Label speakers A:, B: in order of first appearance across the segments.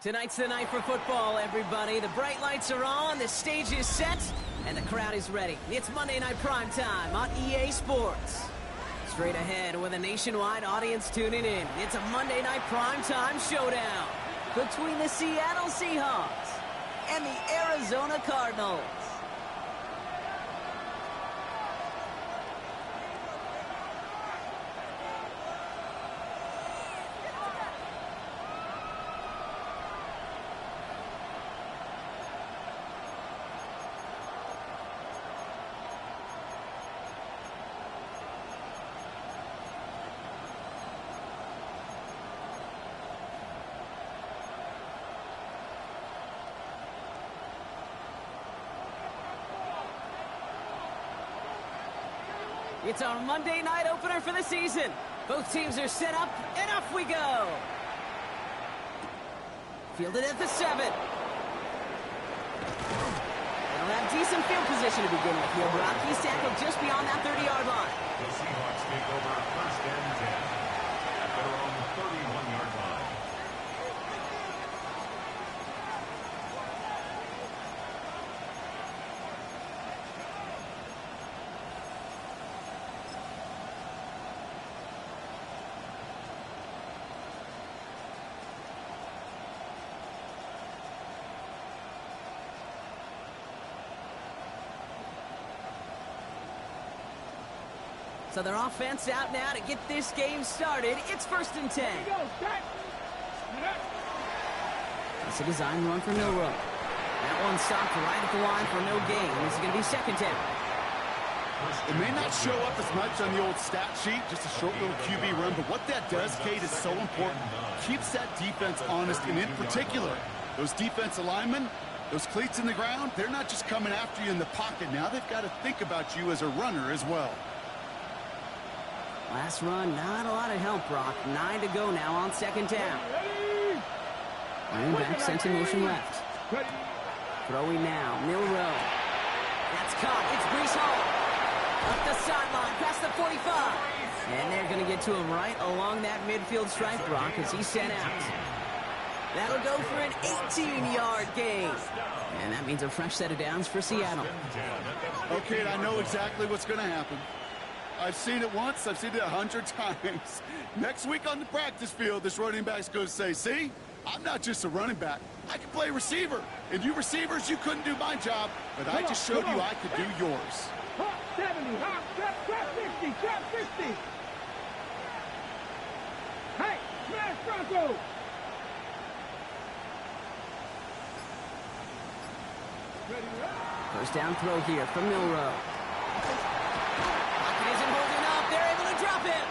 A: Tonight's the night for football, everybody. The bright lights are on, the stage is set, and the crowd is ready. It's Monday Night Prime Time on EA Sports. Straight ahead with a nationwide audience tuning in. It's a Monday Night Prime Time showdown between the Seattle Seahawks and the Arizona Cardinals. It's our Monday night opener for the season. Both teams are set up, and off we go. Fielded at the 7. They'll have decent field position to begin with here, Brock. He's tackled just beyond that 30-yard line.
B: The Seahawks take over 1st and 10 at their own 31-yard line.
A: So their offense out now to get this game started. It's 1st and 10. It's a design run for Milrow. That one stopped right at the line for no gain. This is going to be 2nd down.
C: It may not show up as much on the old stat sheet, just a short little QB run, but what that does, Kate, is so important. Keeps that defense honest, and in particular, those defense linemen, those cleats in the ground, they're not just coming after you in the pocket. Now they've got to think about you as a runner as well.
A: Last run, not a lot of help, Brock. 9 to go now on 2nd down. Running back sent in motion left. Throwing now, Milrow. That's caught. It's Brees Hall. Up the sideline, past the 45. And they're going to get to him right along that midfield stripe, Brock, as he's sent out. That'll go for an 18-yard gain. And that means a fresh set of downs for Seattle.
C: Okay, I know exactly what's going to happen. I've seen it once, I've seen it 100 times. Next week on the practice field, this running back's going to say, see, I'm not just a running back. I can play receiver. And you receivers, you couldn't do my job, but I just showed you I could do yours.
D: Hop 70, hop, trap 50, trap 50. Hey, smash Bronco.
A: First down throw here from Milrow. Isn't holding up. They're able to drop it.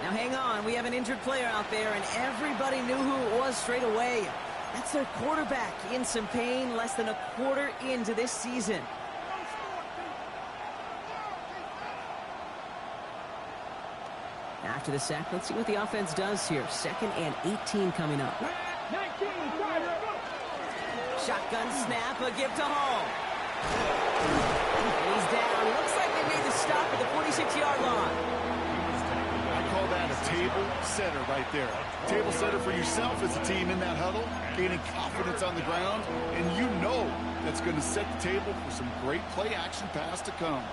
A: Now hang on. We have an injured player out there, and everybody knew who it was straight away. That's their quarterback in some pain, less than a quarter into this season. After the sack, let's see what the offense does here. 2nd and 18 coming up.
D: 19,
A: shotgun snap, a give to Hall. And he's down. Looks like they made the stop at the 46-yard line.
C: I call that a table setter right there. Table setter for yourself as a team in that huddle, gaining confidence on the ground, and you know that's going to set the table for some great play-action pass to come.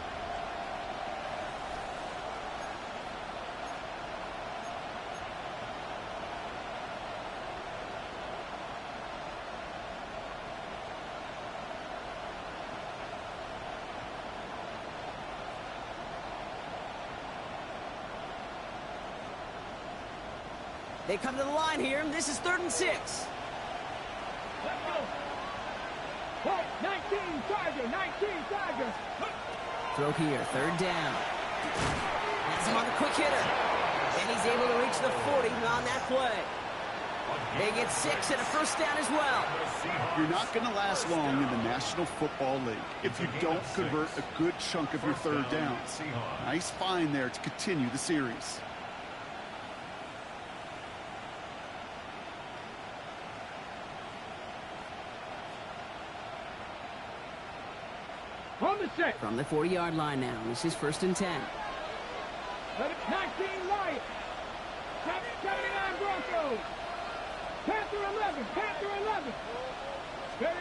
A: They come to the line here. This is 3rd and 6.
D: Let's go. 19, Tiger, 19, Tiger.
A: Throw here, 3rd down. That's him on the quick hitter. And he's able to reach the 40 on that play. They get 6 and a 1st down as well.
C: You're not going to last long in the National Football League if you don't convert a good chunk of your 3rd downs. Nice find there to continue the series.
D: On the set.
A: From the 40-yard line now. This is 1st and 10.
D: 19, Lions. 79, Broncos. Panthers Panther 11. Steady.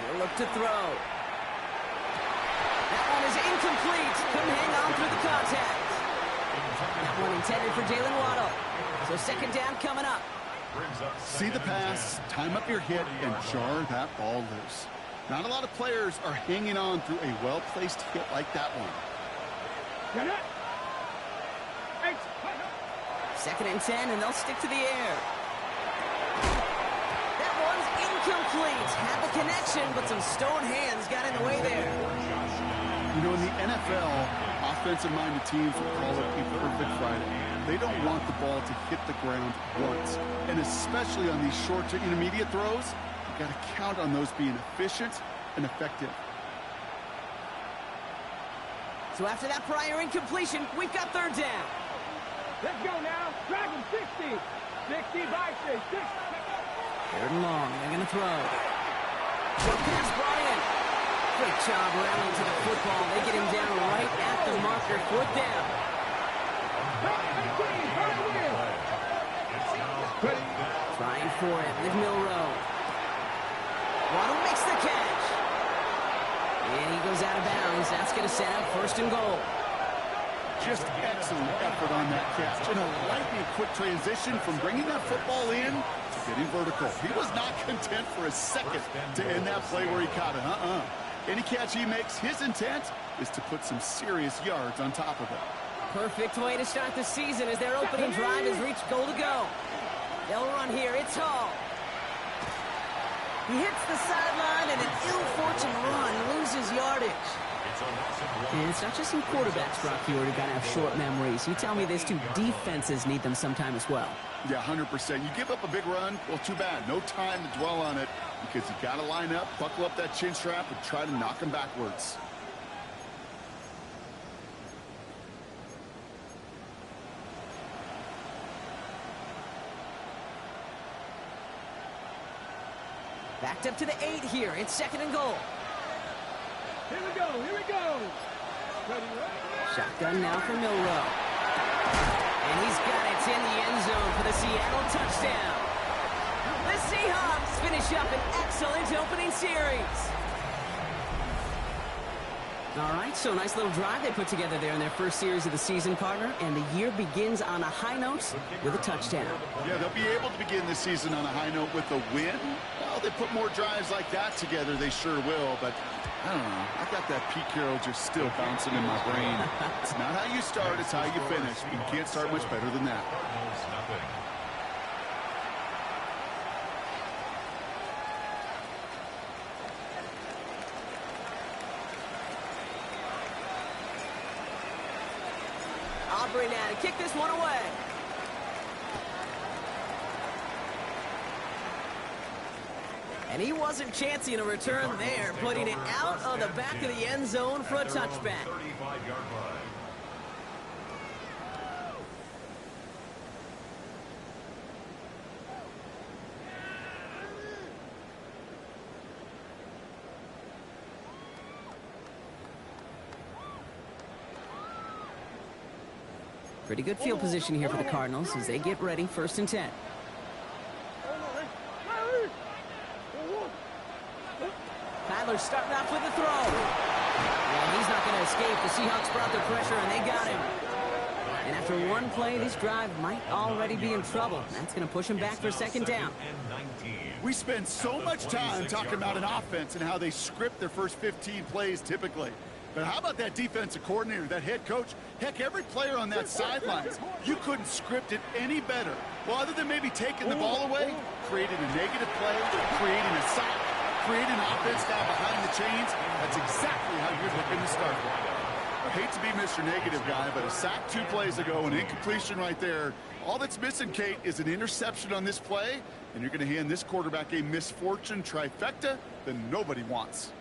A: He'll look to throw. That one is incomplete. Couldn't hang on through the contact. That one intended for Jalen Waddle. So second down coming up.
C: See the pass, time up your hit, and jar that ball loose. Not a lot of players are hanging on through a well-placed hit like that one.
D: Get it.
A: Second and 10, and they'll stick to the air. That one's incomplete. Had the connection, but some stone hands got in the way there.
C: You know, in the NFL, offensive-minded teams will call it a perfect Friday. They don't want the ball to hit the ground once. And especially on these short to intermediate throws, you've got to count on those being efficient and effective.
A: So after that prior incompletion, we've got third down.
D: Let's go now. Dragon 60. 60 by 6.
A: Third and long. They're going to throw. Good pass brought in. Great job rallying to the football. They get him down right at the marker. Fourth down. Trying for it with Milrow. Waddle makes the catch. And he goes out of bounds. That's going to set up first and goal.
C: Just excellent effort on that catch. And a lightning quick transition from bringing that football in to getting vertical. He was not content for a second to end that play where he caught it. Any catch he makes, his intent is to put some serious yards on top of it.
A: Perfect way to start the season as their opening drive has reached goal to go. They'll run here. It's Hall. He hits the sideline and an ill-fortunate run loses yardage. And it's not just in quarterbacks, Brock, you already got to have short memories. You tell me this too, defenses need them sometime as well.
C: Yeah, 100%. You give up a big run, well, too bad. No time to dwell on it because you got to line up, buckle up that chin strap, and try to knock them backwards.
A: Backed up to the 8 here. It's second and goal.
D: Here we go. Here we go.
A: Shotgun now for Milrow. And he's got it in the end zone for the Seattle touchdown. The Seahawks finish up an excellent opening series. All right, so nice little drive they put together there in their first series of the season, partner, and the year begins on a high note with a touchdown.
C: Yeah, they'll be able to begin the season on a high note with a win. Well, they put more drives like that together, they sure will, but I don't know. I got that Pete Carroll just still bouncing in my brain. It's not how you start, it's how you finish. You can't start much better than that.
A: Aubrey now to kick this one away. And he wasn't chancing a return there, putting it out of the back of the end zone for a touchback.
B: 35-yard line.
A: Pretty good field position here for the Cardinals as they get ready, first and 10. Kyler's starting off with a throw. And he's not going to escape. The Seahawks brought their pressure, and they got him. And after one play, this drive might already be in trouble. That's going to push him back for second down.
C: We spend so much time talking about an offense and how they script their first 15 plays typically. But how about that defensive coordinator, that head coach? Heck, every player on that sidelines, you couldn't script it any better. Well, other than maybe taking the ball away, creating a negative play, creating a sack, creating an offense down behind the chains, that's exactly how you're looking to start. I hate to be Mr. Negative guy, but a sack 2 plays ago, an incompletion right there. All that's missing, Kate, is an interception on this play, and you're going to hand this quarterback a misfortune trifecta that nobody wants.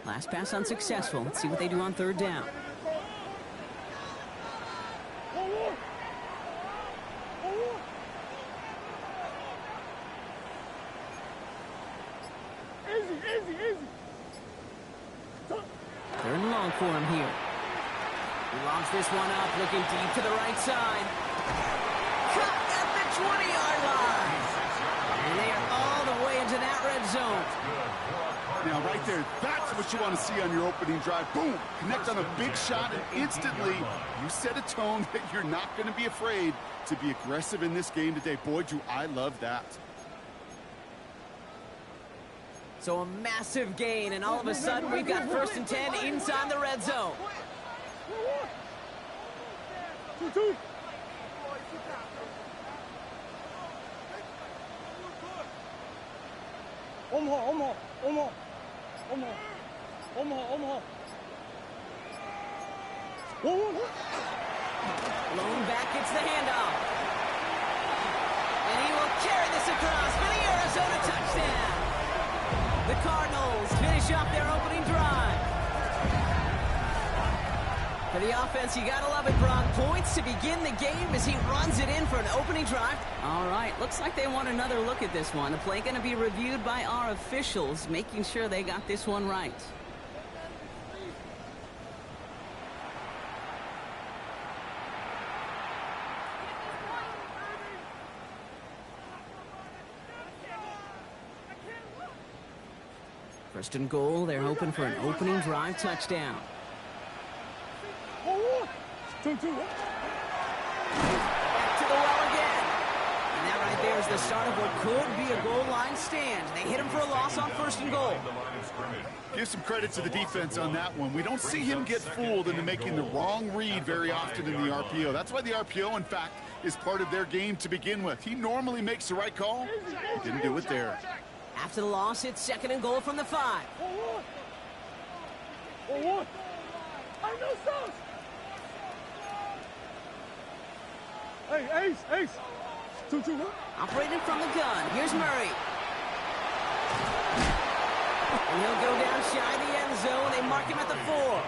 A: Last pass unsuccessful. Let's see what they do on third down.
D: Easy, easy, easy.
A: strong for him here. He lobs this one up, looking deep to the right side. Cut at the 20-yard line. And they are all the way into that red zone.
C: Now, right there, that's what you want to see on your opening drive. Boom! Connect on a big shot, and instantly you set a tone that you're not going to be afraid to be aggressive in this game today. Boy, do I love that.
A: So a massive gain, and all of a sudden we've got 1st and 10 inside the red zone. Lone back gets the handoff. And he will carry this across for the Arizona touchdown. The Cardinals finish off their opening drive. For the offense, you gotta love it, Brock. Points to begin the game as he runs it in for an opening drive. All right, looks like they want another look at this one. The play gonna be reviewed by our officials, making sure they got this one right. First and goal, they're hoping for an opening drive touchdown.
D: Back
A: to the well again. And that right there is the start of what could be a goal line stand. They hit him for a loss on 1st and goal.
C: Give some credit to the defense on that one. We don't see him get fooled into making the wrong read very often in the RPO. That's why the RPO, in fact, is part of their game to begin with. He normally makes the right call. He didn't do it there.
A: After the loss, it's 2nd and goal from the 5.
D: Hey, Ace. 2-2.
A: Operating from the gun. Here's Murray. And he'll go down shy the end zone. They mark him at the 4.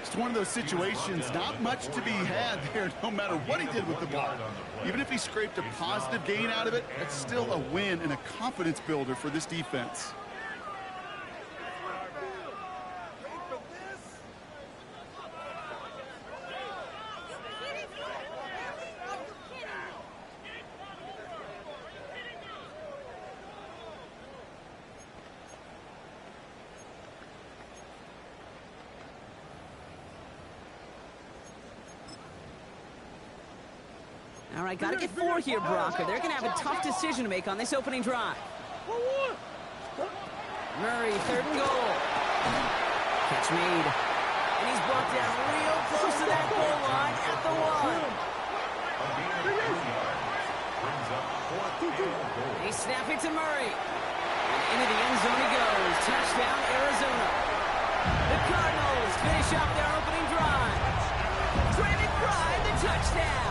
C: It's one of those situations, not much to be had there, no matter what he did with the ball. Even if he scraped a positive gain out of it, it's still a win and a confidence builder for this defense.
A: All right, got to get 4 here, Brock, or they're going to have a tough decision to make on this opening drive. Murray, 3rd and goal. Catch made. And he's brought down real close to that goal line at the 1. They snap it to Murray. And into the end zone he goes. Touchdown, Arizona. The Cardinals finish off their opening drive. Travis Pride, the touchdown.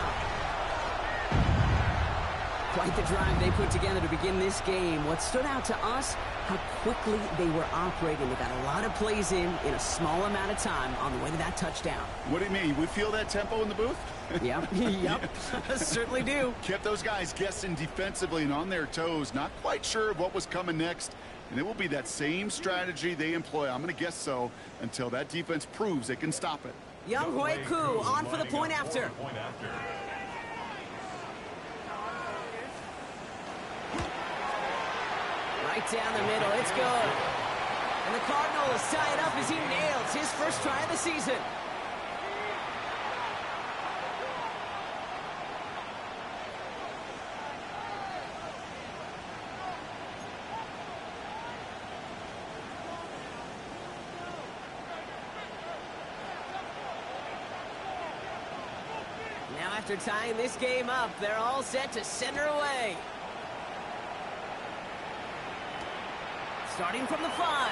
A: Quite the drive they put together to begin this game. What stood out to us, how quickly they were operating. They got a lot of plays in a small amount of time on the way to that touchdown.
C: What do you mean? We feel that tempo in the booth?
A: Yep, certainly do.
C: Kept those guys guessing defensively and on their toes, not quite sure of what was coming next. And it will be that same strategy they employ, I'm going to guess so, until that defense proves they can stop it.
A: Wk1 on for the point after. Right down the middle, it's good. And the Cardinals tie it up as he nails his first try of the season. Now after tying this game up, they're all set to center away. Starting from the 5.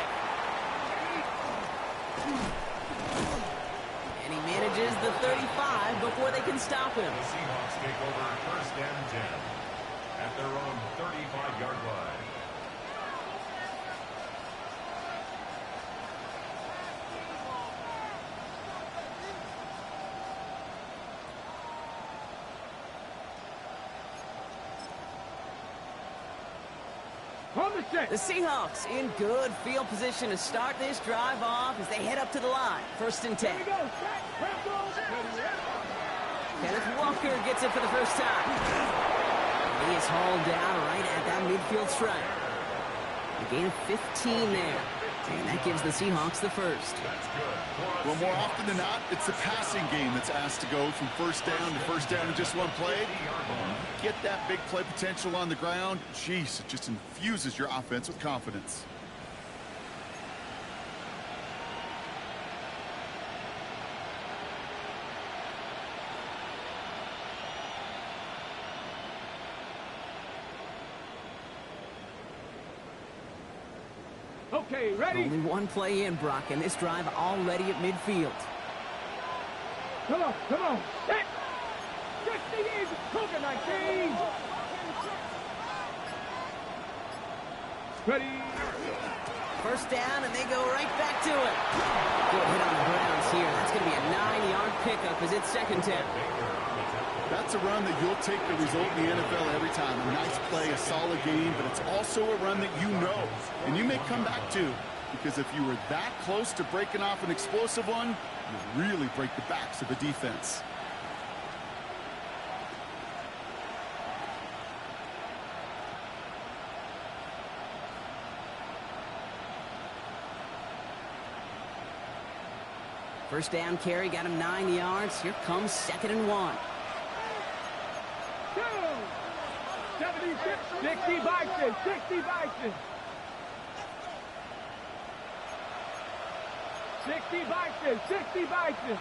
A: And he manages the 35 before they can stop him.
B: The Seahawks take over 1st and 10 at their own 35-yard line.
D: On the set.
A: The Seahawks in good field position to start this drive off as they head up to the line. 1st and 10.
D: Here we go. Set. Rambo.
A: Kenneth Walker gets it for the first time. He is hauled down right at that midfield stripe. A gain of 15 there. And that gives the Seahawks the first.
C: Well, more often than not, it's the passing game that's asked to go from first down in just one play. Get that big play potential on the ground. Jeez, it just infuses your offense with confidence.
D: Okay, ready?
A: Only one play in, Brock, and this drive already at midfield.
D: Come on, come on. Set. 60 years. Cougar 19. Ready.
A: First down, and they go right back to it. Good hit on the grounds here. That's going to be a 9-yard pickup as it's 2nd down.
C: That's a run that you'll take the result in the NFL every time. A nice play, a solid game, but it's also a run that you know, and you may come back to, because if you were that close to breaking off an explosive one, you really break the backs of the defense.
A: First down carry got him 9 yards. Here comes 2nd and 1.
D: 76, 60 Bison, 60 Bison. 60 Bison, 60 Bison.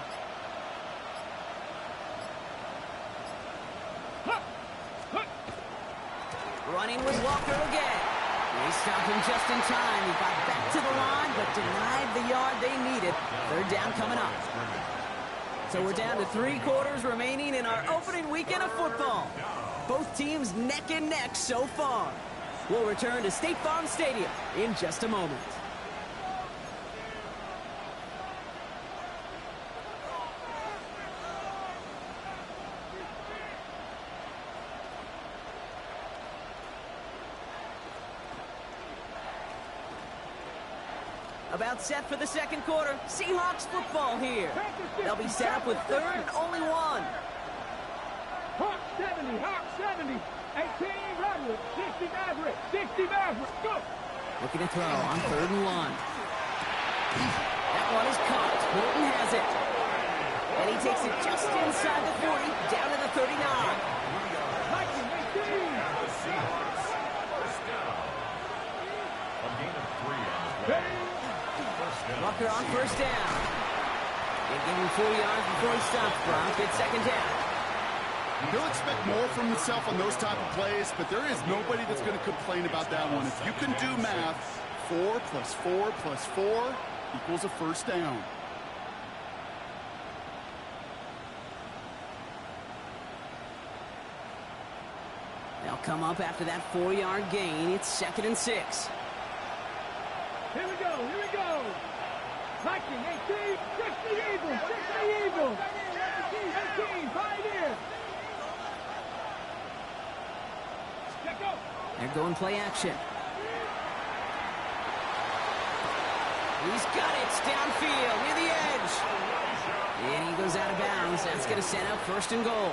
A: Running with Walker again. They stopped him just in time. He got back to the line, but denied the yard they needed. 3rd down coming up. So we're down to 3 quarters remaining in our opening weekend of football. Both teams neck and neck so far. We'll return to State Farm Stadium in just a moment. About set for the 2nd quarter. Seahawks football here. They'll be set up with 3rd and only 1.
D: Hawk 70, Hawk 70. 18 Redwood, 60 Maverick, 60 Maverick. Go.
A: Looking to throw on 3rd and 1. That one is caught. Horton has it. And he takes it just inside the 40, down to the 39.
D: Viking 18.
B: The Seahawks. First down. A gain of 3 on the play. First down.
A: Walker on 1st down. They give him 4 yards before he stops, Brock. It's 2nd down.
C: He'll expect more from himself on those type of plays, but there is nobody that's going to complain about that one. If you can do math, 4 plus 4 plus 4 equals a 1st down.
A: They'll come up after that 4-yard gain. It's 2nd and 6.
D: Here we go, here we go. Viking 18, 60 Eagles, 60 Eagles. 18, Pioneer.
A: They're going play action. He's got it. It's downfield near the edge. And he goes out of bounds. That's going to send up 1st and goal.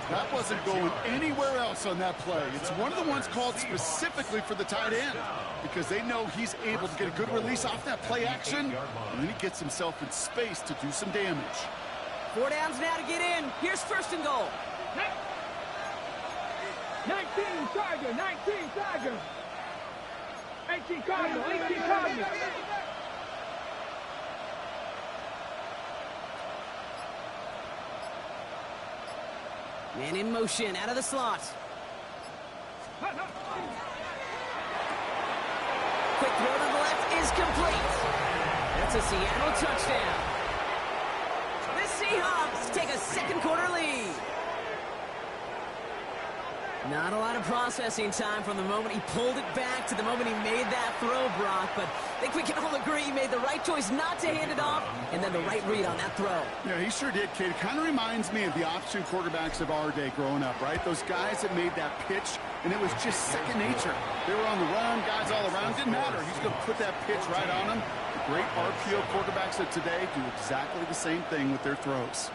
C: That wasn't going anywhere else on that play. It's one of the ones called specifically for the tight end because they know he's able to get a good release off that play action, and then he gets himself in space to do some damage.
A: 4 downs now to get in. Here's 1st and goal.
D: 19 Tiger, 19 Tiger. 18 Cardinals, 18 Cardinals.
A: Man in motion, out of the slot. Quick throw to the left is complete. That's a Seattle touchdown. The Seahawks take a 2nd quarter lead. Not a lot of processing time from the moment he pulled it back to the moment he made that throw, Brock, but think we can all agree he made the right choice not to hand it off, and then the right read on that throw.
C: Yeah, he sure did, Kate. It kind of reminds me of the option quarterbacks of our day growing up, right? Those guys that made that pitch, and it was just second nature. They were on the run, guys all around. Didn't matter. He's going to put that pitch right on them. The great RPO quarterbacks of today do exactly the same thing with their throws.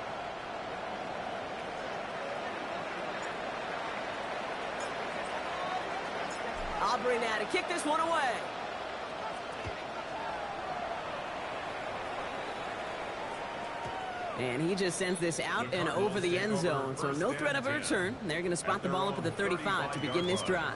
A: Aubrey now to kick this one away. And he just sends this out and over the end zone, so no threat of a return. They're going to spot the ball up at the 35 to begin this drive.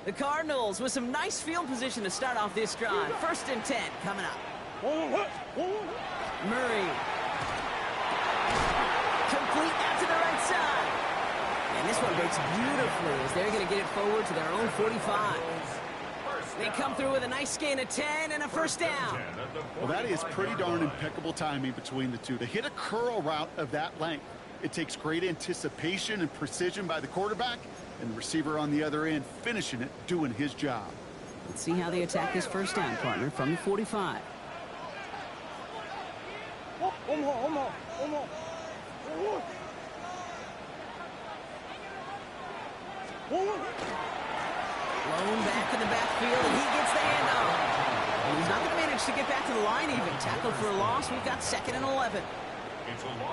A: The Cardinals with some nice field position to start off this drive. 1st and 10 coming up. Murray. Complete out to the right side. And this one breaks beautifully as they're going to get it forward to their own 45. They come through with a nice gain of 10 and a first down.
C: Well, that is pretty darn impeccable timing between the two. They hit a curl route of that length. It takes great anticipation and precision by the quarterback, and the receiver on the other end finishing it, doing his job.
A: Let's see how they attack this first down, partner, from the 45. Blown back in the backfield, and he gets the handoff. And he's not going to manage to get back to the line even. Tackled for a loss. We've got 2nd and 11.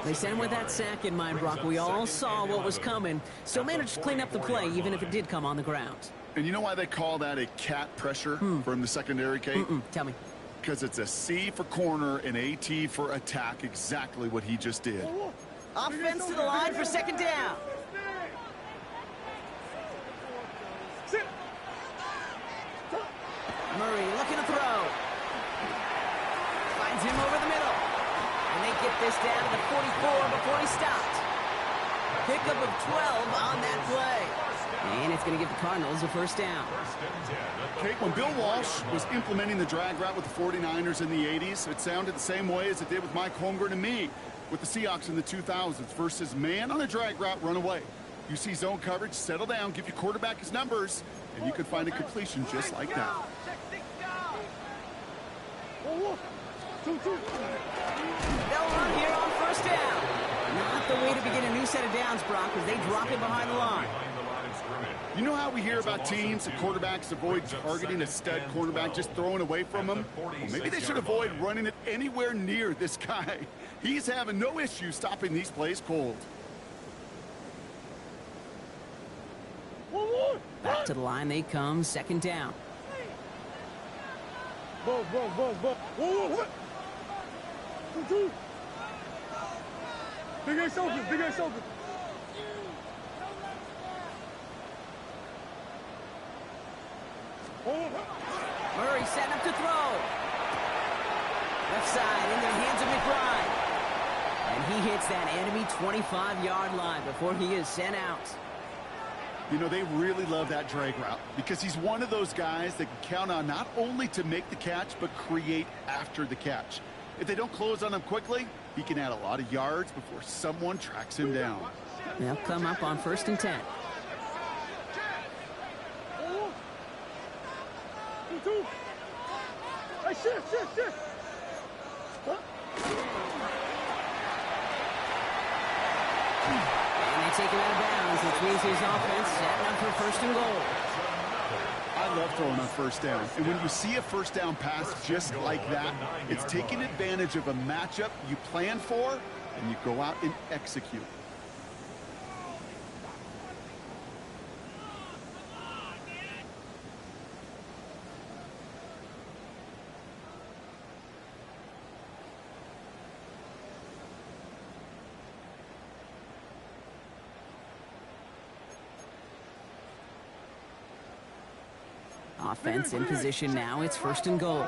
A: They sent with that sack in mind, Brock. We all saw what was coming. Still managed to clean up the play, even if it did come on the ground.
C: And you know why they call that a cat pressure from the secondary, Kate?
A: Tell me.
C: Because it's a C for corner and a T for attack, exactly what he just did.
A: Offense to the line for 2nd down. Murray looking to throw. Finds him over the middle. And they get this down to the 44 before he stopped. Pickup of 12 on that play. And it's going to give the Cardinals a first down.
C: Kate, when Bill Walsh was implementing the drag route with the 49ers in the 80s, it sounded the same way as it did with Mike Holmgren and me with the Seahawks in the 2000s versus man on a drag route, run away. You see zone coverage, settle down, give your quarterback his numbers, and you can find a completion just like that.
A: They'll run here on first down. Not the way to begin a new set of downs, Brock, as they drop it behind the line.
C: You know how we hear about teams and quarterbacks avoid targeting a stud cornerback, just throwing away from him? Well, maybe they should avoid running it anywhere near this guy. He's having no issue stopping these plays cold.
A: Back to the line they come, 2nd down.
D: Big ass open, big ass open.
A: Murray setting up to throw. Left side into the hands of McBride. And he hits that enemy 25-yard line before he is sent out.
C: You know, they really love that drag route because he's one of those guys that can count on not only to make the catch, but create after the catch. If they don't close on him quickly, he can add a lot of yards before someone tracks him down.
A: They'll come up on 1st and 10.
D: Hey, shift.
A: And they take him out of bounds, which means his offense setting up for 1st and goal.
C: I love throwing on first down. And when you see a first down pass just like that, it's taking advantage of a matchup you plan for, and you go out and execute.
A: Offense in position now. It's 1st and goal.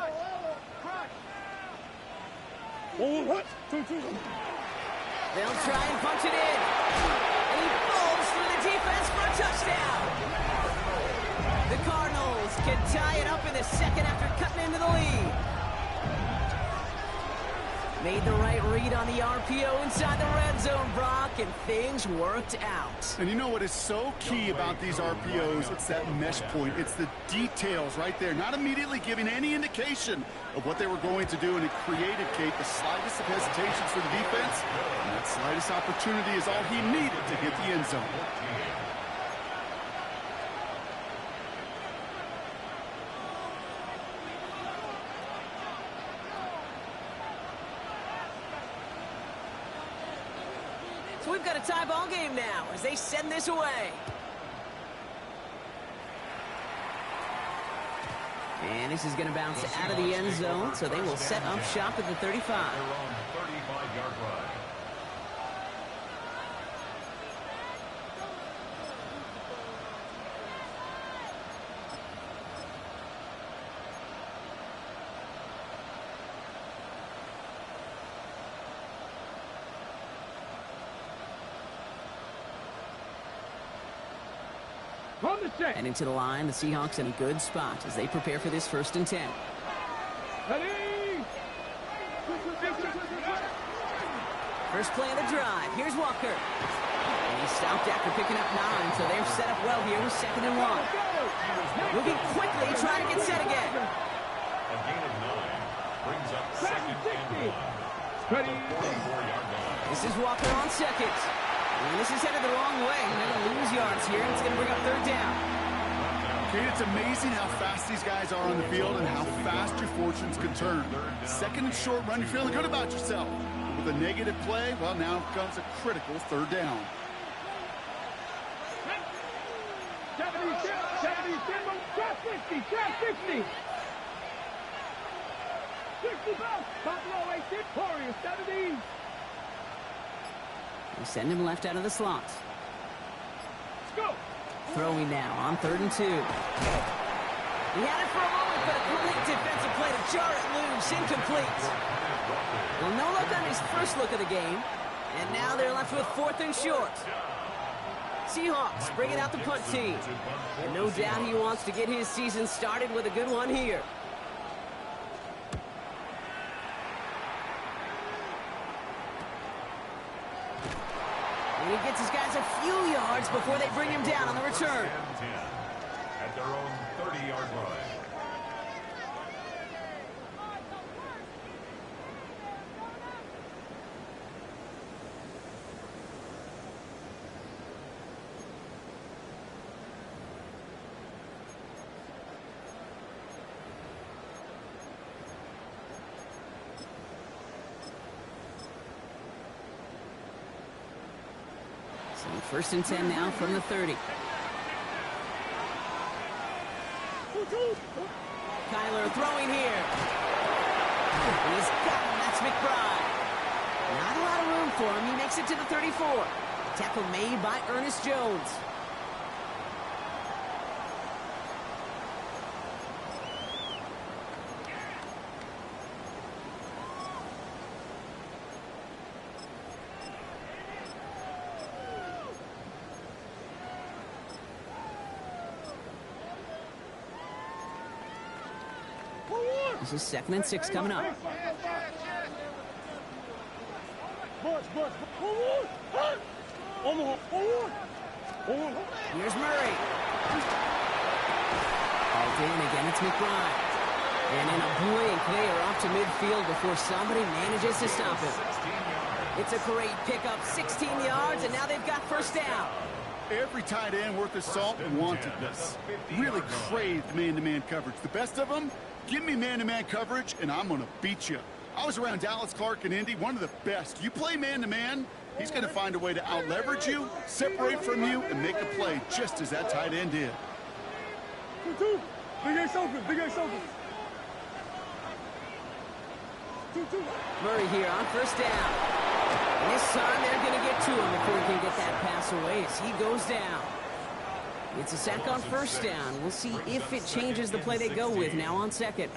D: They'll
A: try and punch it in. And he falls through the defense for a touchdown! The Cardinals can tie it up in the second after cutting into the lead. Made the right read on the RPO inside the red zone, Brock, and things worked out.
C: And you know what is so key about these RPOs? It's that mesh point. It's the details right there. Not immediately giving any indication of what they were going to do, and it created, Kate, the slightest of hesitations for the defense. And that slightest opportunity is all he needed to hit the end zone.
A: So we've got a tie ball game now as they send this away. And this is going to bounce out of the end zone, so they will set up shop at the 35.
B: Their own 35-yard line.
D: On the set.
A: And into the line, the Seahawks in a good spot as they prepare for this 1st and 10.
D: Ready?
A: First play of the drive. Here's Walker. And he stopped after picking up 9, so they're set up well here with 2nd and 1. Moving quickly, trying to get set again.
B: A gain of 9 brings up 2nd and 1.
D: Ready?
B: 44-yard line.
A: This is Walker on 2nd. And this is headed the wrong way. They're going to lose yards here, and it's going to bring up 3rd down.
C: Kate, it's amazing how fast these guys are on the field and how fast your fortunes can turn. 2nd and short run, you're feeling good about yourself. With a negative play, well, now comes a critical 3rd down.
D: 70, trap 50, trap 50. 60 ball, Buffalo 18, Warriors 70.
A: They send him left out of the slot.
D: Let's go.
A: Throwing now on 3rd and 2. He had it for a moment, but a complete defensive play to jar it loose. Incomplete. Well, no luck on his first look of the game. And now they're left with 4th and short. Seahawks bringing out the punt team. And no doubt he wants to get his season started with a good one here. And he gets his guys a few yards before they bring him down on the return.
B: 10 at their own 30-yard line.
A: So 1st and 10 now from the 30. Kyler throwing here. He's got him. That's McBride. Not a lot of room for him. He makes it to the 34. Tackle made by Ernest Jones. This is 2nd and 6 coming up. Here's Murray. Called in again, it's McBride. And in a blink, they are off to midfield before somebody manages to stop him. It's a great pickup, 16 yards, and now they've got 1st down.
C: Every tight end worth his salt wanted this. Really craved man-to-man coverage. The best of them, give me man-to-man coverage, and I'm going to beat you. I was around Dallas Clark and Indy, one of the best. You play man-to-man, he's going to find a way to out-leverage you, separate from you, and make a play just as that tight end did.
D: Big Ace open, Big Ace open. 2-2.
A: Murray here on 1st down. And this time they're going to get to him before he can get that pass away as he goes down. It's a sack on 1st down. We'll see if it changes the play they go with now on 2nd.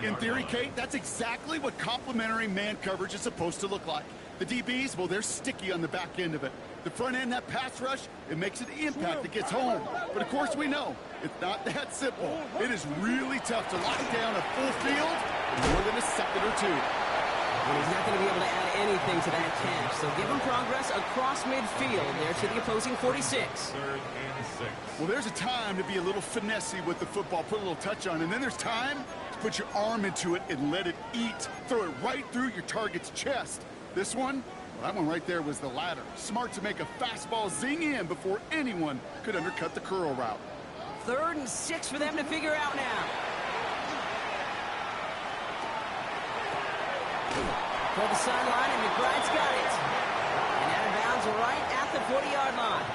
C: In theory, Kate, that's exactly what complementary man coverage is supposed to look like. The DBs, well, they're sticky on the back end of it. The front end, that pass rush, it makes an impact that gets home. But of course we know, it's not that simple. It is really tough to lock down a full field in more than a second or two.
A: And he's not going to be able to add anything to that catch. So give him progress across midfield there to the opposing 46.
B: 3rd and 6.
C: Well, there's a time to be a little finessey with the football, put a little touch on, and then there's time to put your arm into it and let it eat. Throw it right through your target's chest. This one, well, that one right there was the latter. Smart to make a fastball zing in before anyone could undercut the curl route.
A: 3rd and 6 for them to figure out now. Toward the sideline, and McBride's got it. And out of bounds right at the 40-yard line.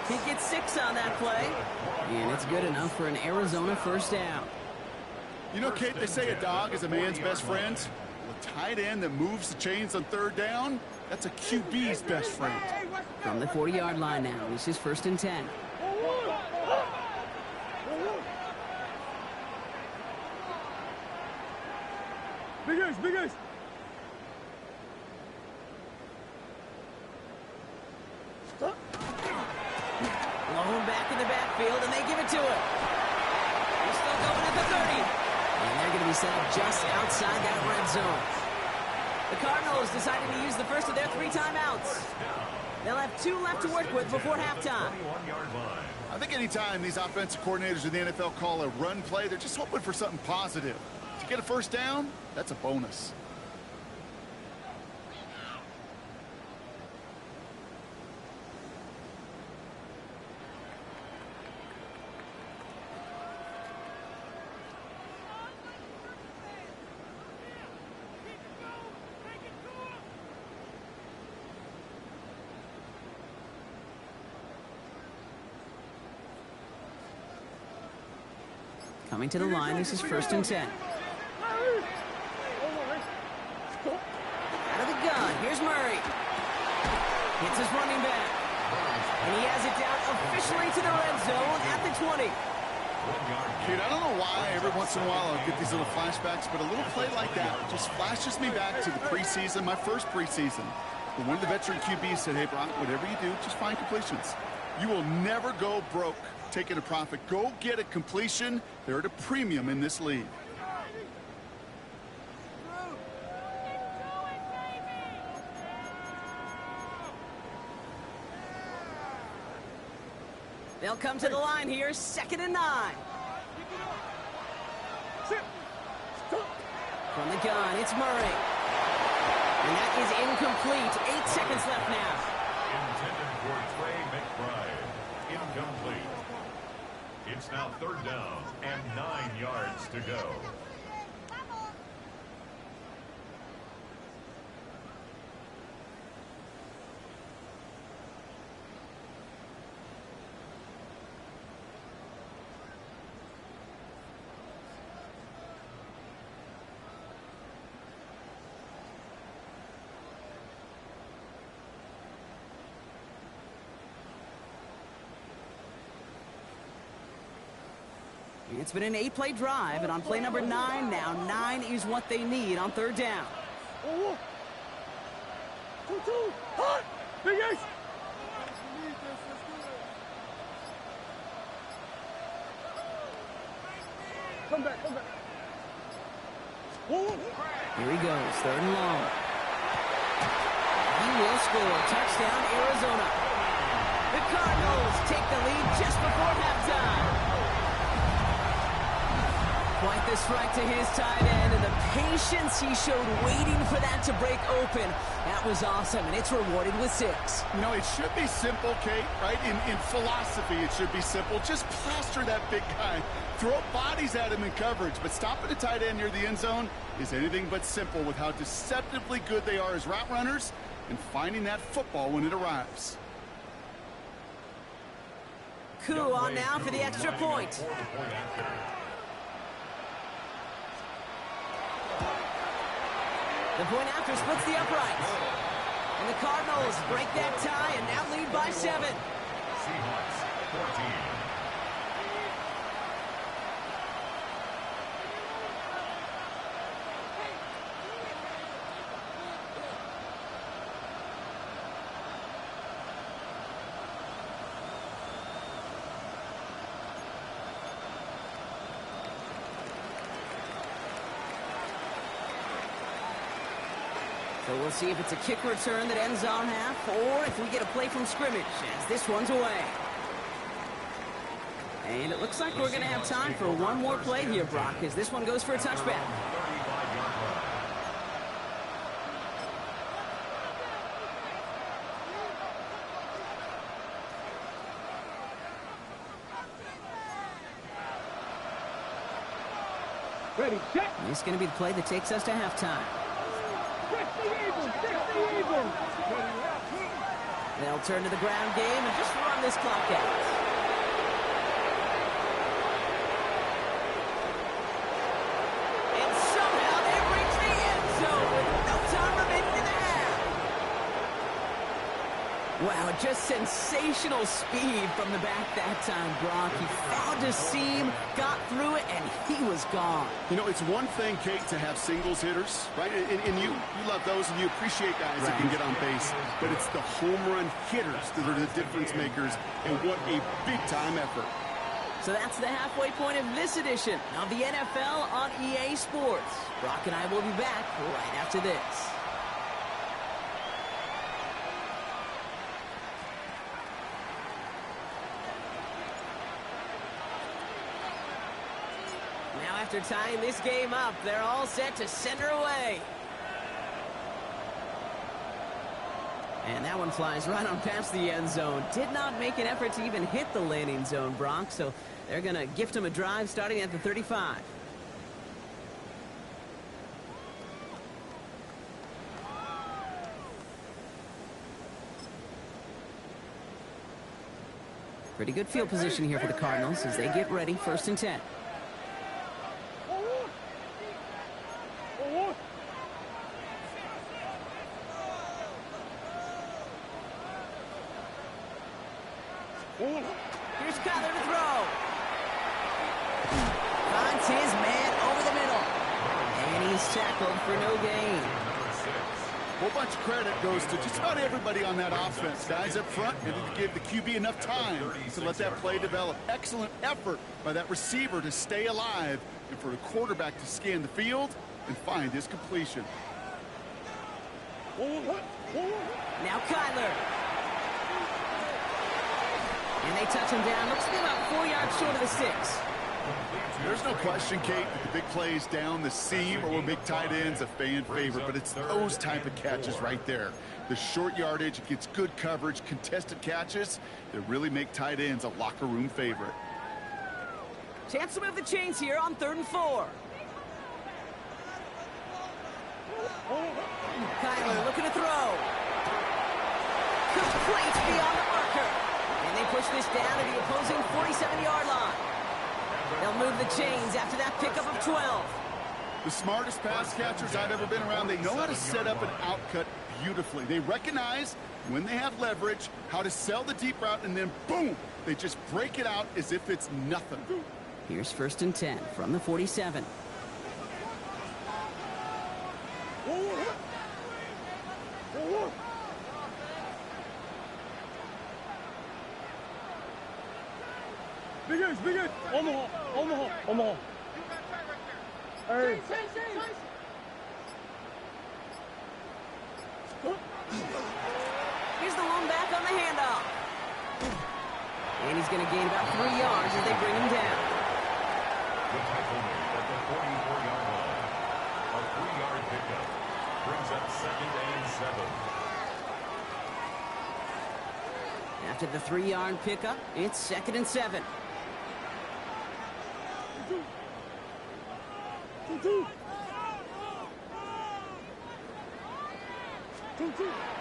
A: He gets 6 on that play. And it's good enough for an Arizona first down.
C: You know, Kate, they say a dog is a man's best friend. Well, a tight end that moves the chains on 3rd down, that's a QB's best friend.
A: From the 40-yard line now, this is 1st and 10.
D: Big Ace.
A: Blown back in the backfield, and they give it to him. He's still going at the 30. And they're going to be set up just outside that red zone. The Cardinals decided to use the first of their 3 timeouts. They'll have 2 left to work with before halftime.
C: I think anytime these offensive coordinators in the NFL call a run play, they're just hoping for something positive. To get a first down, that's a bonus.
A: Coming to the line, this is 1st and 10. Out of the gun, here's Murray. Hits his running back. And he has it down officially to the red zone at the 20.
C: Dude, I don't know why every once in a while I'll get these little flashbacks, but a little play like that just flashes me back to the preseason, my first preseason. When one of the veteran QBs said, hey, Brock, whatever you do, just find completions. You will never go broke taking a profit. Go get a completion. They're at a premium in this league.
A: They'll come to the line here, 2nd and 9. From the gun, it's Murray. And that is incomplete. 8 seconds left now.
B: Intended for Trey McBride. Incomplete. It's now 3rd down and 9 yards to go.
A: It's been an 8-play drive, and on play number 9 now, 9 is what they need on 3rd down.
D: 2-2. Hot. Big Ace. Come back.
A: Here he goes, 3rd and long. He will score. Touchdown, Arizona. The Cardinals take the lead just before halftime. Quite the strike to his tight end, and the patience he showed waiting for that to break open. That was awesome, and it's rewarded with 6.
C: You know, it should be simple, Kate, right? In philosophy, it should be simple. Just plaster that big guy. Throw bodies at him in coverage, but stopping a tight end near the end zone is anything but simple with how deceptively good they are as route runners and finding that football when it arrives.
A: Coup on now for the extra point. The point after splits the uprights. And the Cardinals break that tie and now lead by 7.
B: Seahawks 14.
A: So we'll see if it's a kick return that ends on half, or if we get a play from scrimmage, as this one's away. And it looks like we're going to have time for one more play here, Brock, as this one goes for a touchback.
D: Ready, set.
A: This is going to be the play that takes us to halftime.
D: 60 Eagles.
A: They'll turn to the ground game and just run this clock out. Wow, just sensational speed from the back that time, Brock. He found a seam, got through it, and he was gone.
C: You know, it's one thing, Kate, to have singles hitters, right? And you love those, and you appreciate guys that can get on base. But it's the home run hitters that are the difference makers, and what a big-time effort.
A: So that's the halfway point of this edition of the NFL on EA Sports. Brock and I will be back right after this. After tying this game up, they're all set to center away. And that one flies right on past the end zone. Did not make an effort to even hit the landing zone, Brock, so they're going to gift him a drive starting at the 35. Pretty good field position here for the Cardinals as they get ready, 1st and 10. Here's Kyler to throw. Finds his man over the middle. And he's tackled for no gain.
C: A whole bunch of credit goes to just about everybody on that offense. Guys up front, and to give the QB enough time to let that play develop. Excellent effort by that receiver to stay alive and for the quarterback to scan the field and find his completion.
A: Now Kyler. And they touch him down. Looks to be about 4 yards short of the 6.
C: There's no question, Kate, that the big plays down the seam or big tight ends a fan favorite, but it's those type of catches right there. The short yardage, it gets good coverage, contested catches that really make tight ends a locker room favorite.
A: Chance to move the chains here on 3rd and 4. Kyler looking to throw. Complete beyond the marker. And they push this down to the opposing 47-yard line. They'll move the chains after that pickup of 12.
C: The smartest pass catchers I've ever been around, they know how to set up an outcut beautifully. They recognize when they have leverage, how to sell the deep route, and then boom, they just break it out as if it's nothing.
A: Here's 1st and 10 from the 47.
D: Big X. Omaha. Hey.
A: Here's the one back on the handoff. And he's going to gain about 3 yards as they bring him down.
B: The tackle made at the 44-yard line. A 3-yard pickup brings up 2nd and 7.
A: After the 3-yard pickup, it's 2nd and 7.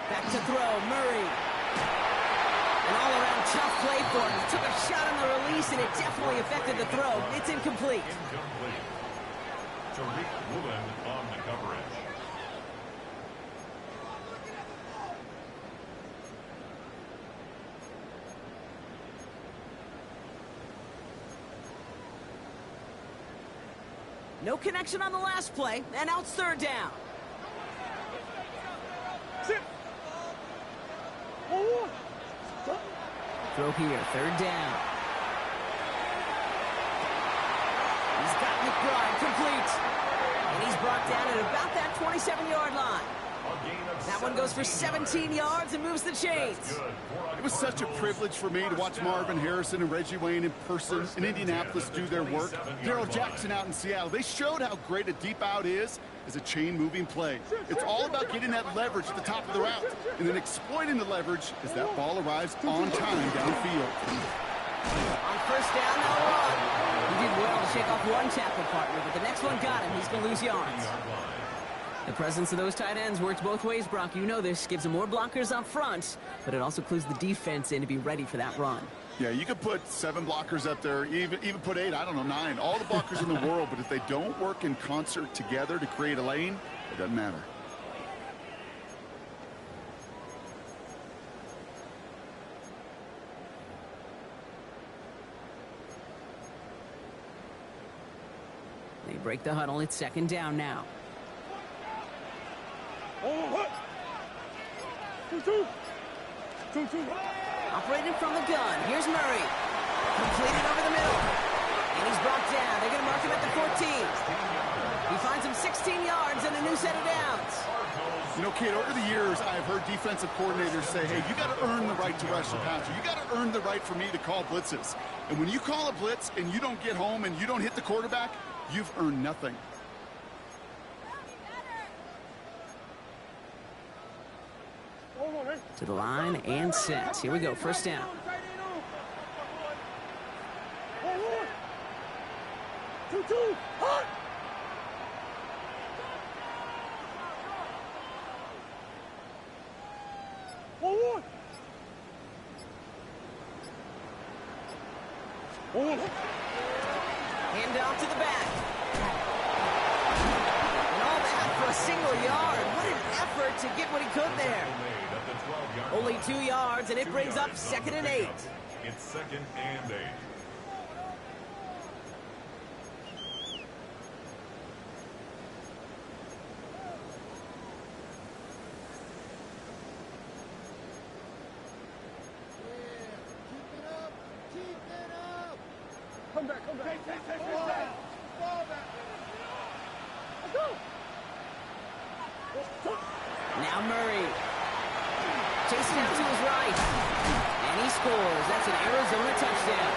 A: Back to throw, Murray. An all-around tough play for him. He took a shot on the release, and it definitely affected the throw. It's incomplete.
B: Tariq Woolen on the coverage.
A: No connection on the last play, and now it's 3rd down. Throw here, 3rd down. He's got McBride complete. And he's brought down at about that 27-yard line.
B: On
A: That one goes for 17 yards and moves the chains.
C: It was such a privilege for me to watch Marvin Harrison and Reggie Wayne in person in Indianapolis do their work. Darrell Jackson out in Seattle. They showed how great a deep out is as a chain-moving play. It's all about getting that leverage at the top of the route and then exploiting the leverage as that ball arrives on time downfield.
A: On first down, no run. He did well to shake off one tackle partner, but the next one got him. He's going to lose yards. The presence of those tight ends works both ways, Brock. You know this. Gives them more blockers up front, but it also clues the defense in to be ready for that run.
C: Yeah, you could put 7 blockers up there, even put 8, I don't know, 9. All the blockers in the world, but if they don't work in concert together to create a lane, it doesn't matter.
A: They break the huddle. It's second down now. Operating from the gun. Here's Murray. Completed over the middle. And he's brought down. They're going to mark him at the 14. He finds him 16 yards and a new set of downs.
C: You know, Kate, over the years, I've heard defensive coordinators say, hey, you got to earn the right to rush the passer. You got to earn the right for me to call blitzes. And when you call a blitz and you don't get home and you don't hit the quarterback, you've earned nothing.
A: To the line and set. Here we go. First down. Hand off to the back. And all that for a single yard. What an effort to get what he could there. Only 2 yards, and it brings up 2nd and 8.
B: It's 2nd and 8.
D: Come back. Take ball back. Let's go.
A: Now Murray. Chasing out to his right. And he scores. That's an Arizona touchdown.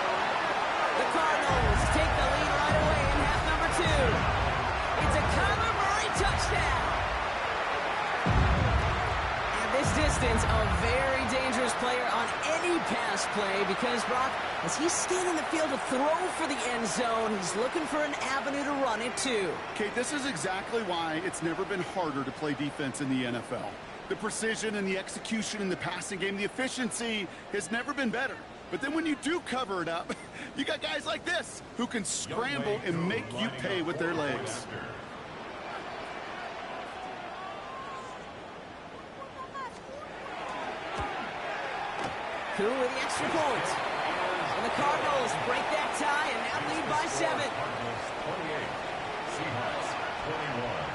A: The Cardinals take the lead right away in half number 2. It's a Kyler Murray touchdown. And this distance, a very dangerous player on any pass play because, Brock, as he's scanning the field to throw for the end zone, he's looking for an avenue to run it too.
C: Kate, this is exactly why it's never been harder to play defense in the NFL. The precision and the execution in the passing game, the efficiency has never been better. But then when you do cover it up, you got guys like this who can scramble and make you pay with their legs.
A: Cool with the extra point. And the Cardinals break that tie and now lead by 7.
B: Cardinals 28, Seahawks 21.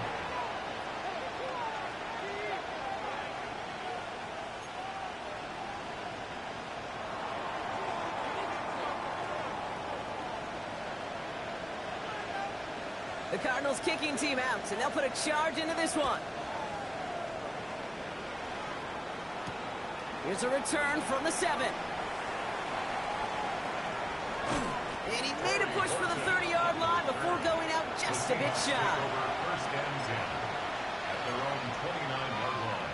A: The Cardinals kicking team out, and they'll put a charge into this one. Here's a return from the 7. And he made a push for the 30-yard line before going out just a bit shy.
B: First and 10 at their own 29-yard line.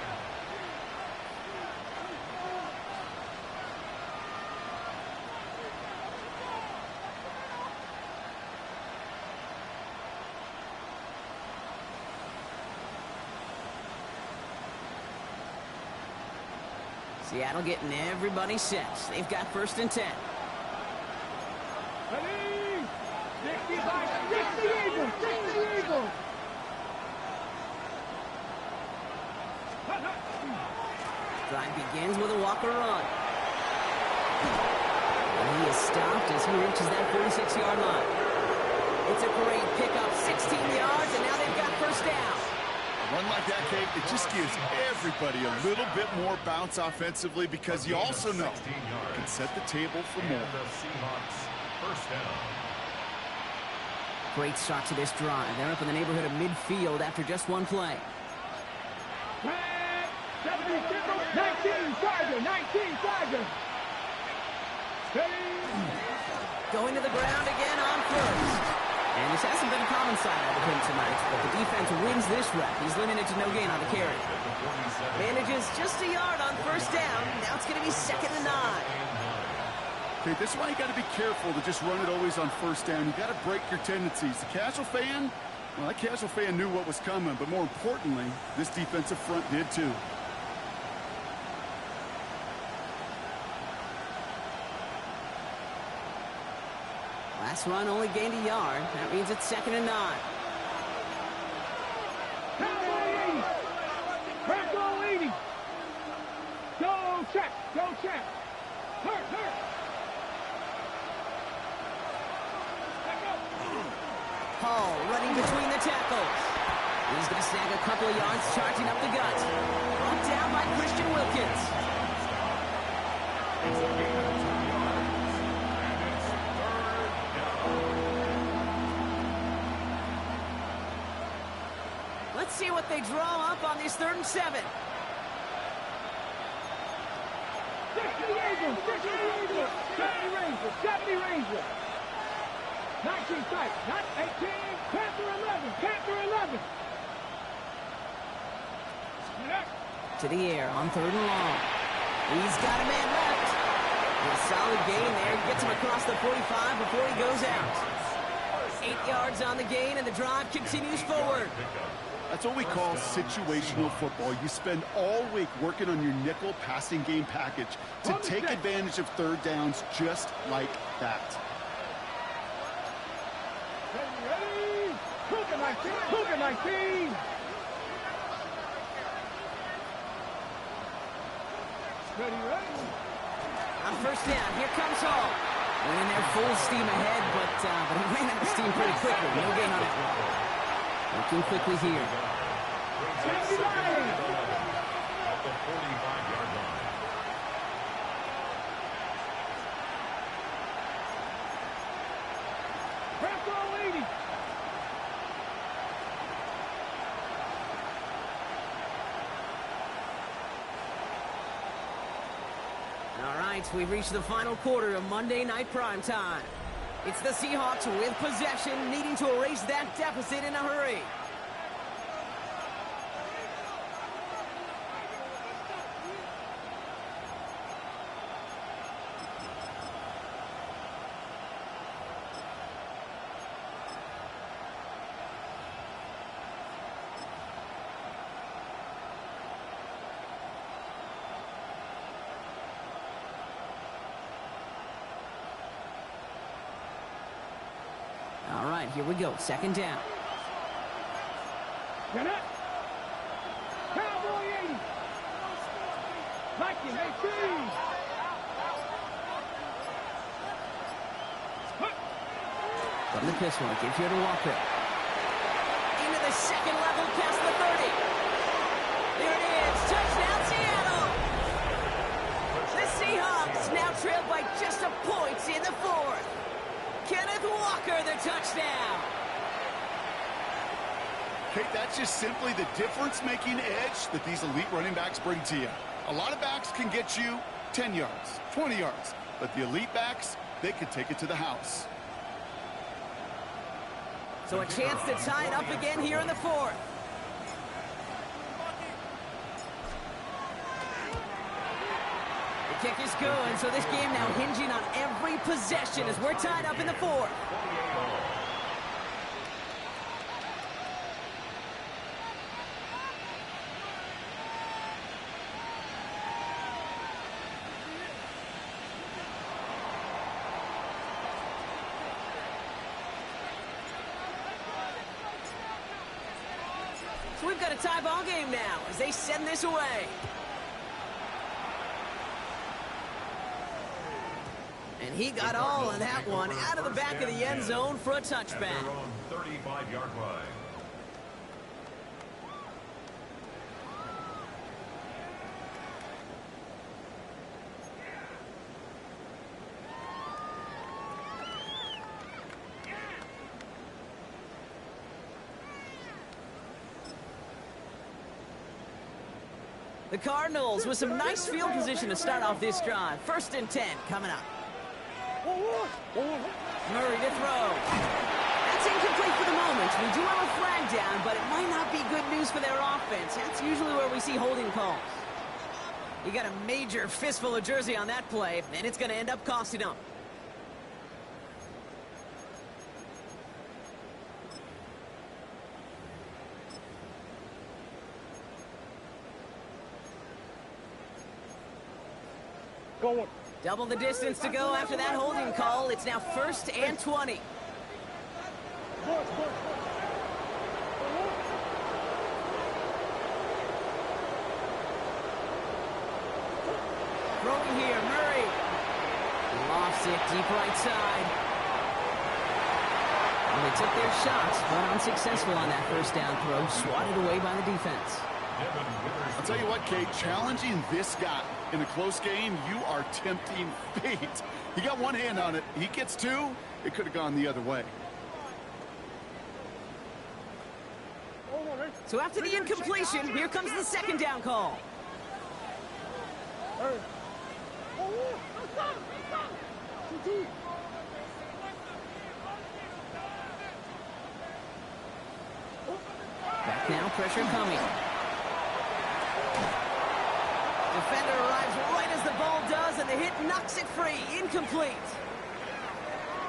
A: Seattle getting everybody set. They've got 1st and 10.
D: Ready? 60 Eagles.
A: Drive begins with a Walker run. And he is stopped as he reaches that 46-yard line. It's a great pickup, 16 yards, and now they've got 1st down.
C: A run like that, Kate, it just gives everybody a little bit more bounce offensively because you also know you can set the table for more.
B: The Seahawks first down.
A: Great start to this drive. They're up in the neighborhood of midfield after just one play.
D: Flag. 19, Charger. 19, Charger. Steady.
A: Going to the ground again on first. And this hasn't been a common sight out of him tonight, but the defense wins this rep. He's limited to no gain on the carry. Manages just a yard on first down. Now it's going to be 2nd and 9.
C: Okay, this is why you got to be careful to just run it always on first down. You got to break your tendencies. The casual fan, well, that casual fan knew what was coming, but more importantly, this defensive front did too.
A: Last run only gained a yard. That means it's 2nd and 9.
D: Cowboy 80. Bronco 80. Go check. Go check. Hurt.
A: Hall running between the tackles. He's going to snag a couple of yards, charging up the gut. Brought down by Christian Wilkins.
B: It's a gain of 2 yards. And it's 3rd down.
A: Let's see what they draw up on this 3rd and 7.
D: 60 Eagles. 70 Rangers. 70 Rangers. 19 tight. Not 18. Panther 11. Panther 11.
A: To the air on 3rd and long. He's got a man left. A solid gain there. Gets him across the 45 before he goes out. 8 yards on the gain, and the drive continues forward.
C: That's what we call situational football. You spend all week working on your nickel passing game package to take advantage of 3rd downs just like that.
D: Ready? Cougar 19. Cougar 19. Ready?
A: On first down, here comes Hall. Went in there full steam ahead, but he ran out of steam pretty quickly. No gain on it. Working quickly here.
D: 79.
B: At the 45-yard line.
D: Bronco 80.
A: All right, we've reached the final quarter of Monday Night Primetime. It's the Seahawks with possession, needing to erase that deficit in a hurry. All right, here we go. 2nd down.
D: Get up. Cowboy 80. Viking 18.
A: From the pistol, gives here to Walker. Into the 2nd level, past the 30. There it is. Touchdown, Seattle. The Seahawks now trail by just a point in the 4th. Kenneth Walker, the touchdown.
C: Okay, that's just simply the difference-making edge that these elite running backs bring to you. A lot of backs can get you 10 yards, 20 yards, but the elite backs, they can take it to the house.
A: So a chance to tie it up again here in the 4th. The kick is good, so this game now hinging on every possession as we're tied up in the 4th. So we've got a tie ball game now as they send this away. And he got all of that one out of the back of the end zone for a touchback.
B: At their own 35-yard line.
A: The Cardinals with some nice field position to start off this drive. 1st and 10 coming up. Murray to throw. That's incomplete for the moment. We do have a flag down, but it might not be good news for their offense. That's usually where we see holding calls. You got a major fistful of jersey on that play, and it's going to end up costing them.
D: Go on.
A: Double the distance to go after that holding call. It's now 1st and 20. Throwing here, Murray. Lofts it deep right side. And they took their shots, but unsuccessful on that 1st down throw. Swatted away by the defense.
C: I'll tell you what, Kate, challenging this guy in a close game, you are tempting fate. He got one hand on it. He gets two. It could have gone the other way.
A: So after the incompletion, here comes the 2nd down call. Back now, pressure coming. Defender arrives right as the ball does, and the hit knocks it free. Incomplete.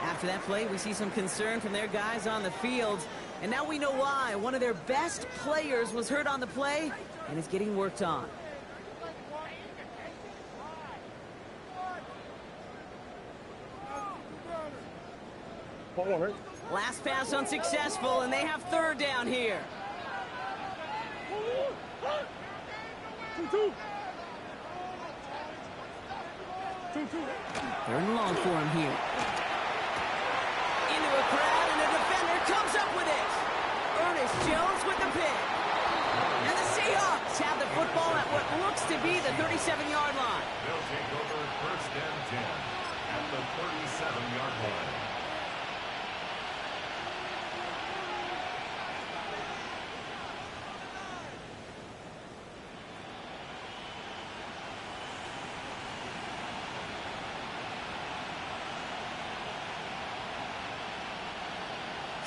A: After that play, we see some concern from their guys on the field. And now we know why. One of their best players was hurt on the play and is getting worked on. Last pass unsuccessful, and they have 3rd down here. 3rd and long for him here. Into a crowd, and the defender comes up with it. Ernest Jones with the pick. And the Seahawks have the football at what looks to be the 37-yard line.
B: They'll take over 1st and 10 at the 37-yard line.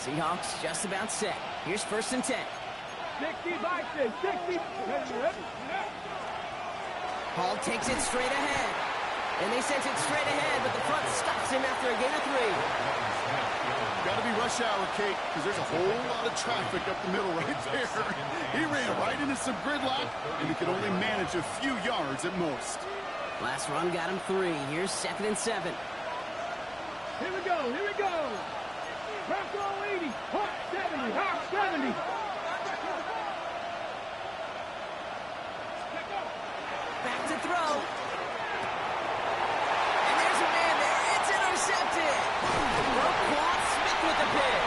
A: Seahawks just about set. Here's 1st and 10.
D: 60 by 60.
A: Hall takes it straight ahead. And they sent it straight ahead, but the front stops him after a gain of 3.
C: Got to be rush hour, Kate, because there's a whole lot of traffic up the middle right there. He ran right into some gridlock, and he could only manage a few yards at most.
A: Last run got him 3. Here's 2nd and 7.
D: Here we go. Here we go. Half goal 80. Hawk 70. Hawk 70.
A: Back to throw. And there's a man there. It's intercepted. Wk1 with the pick.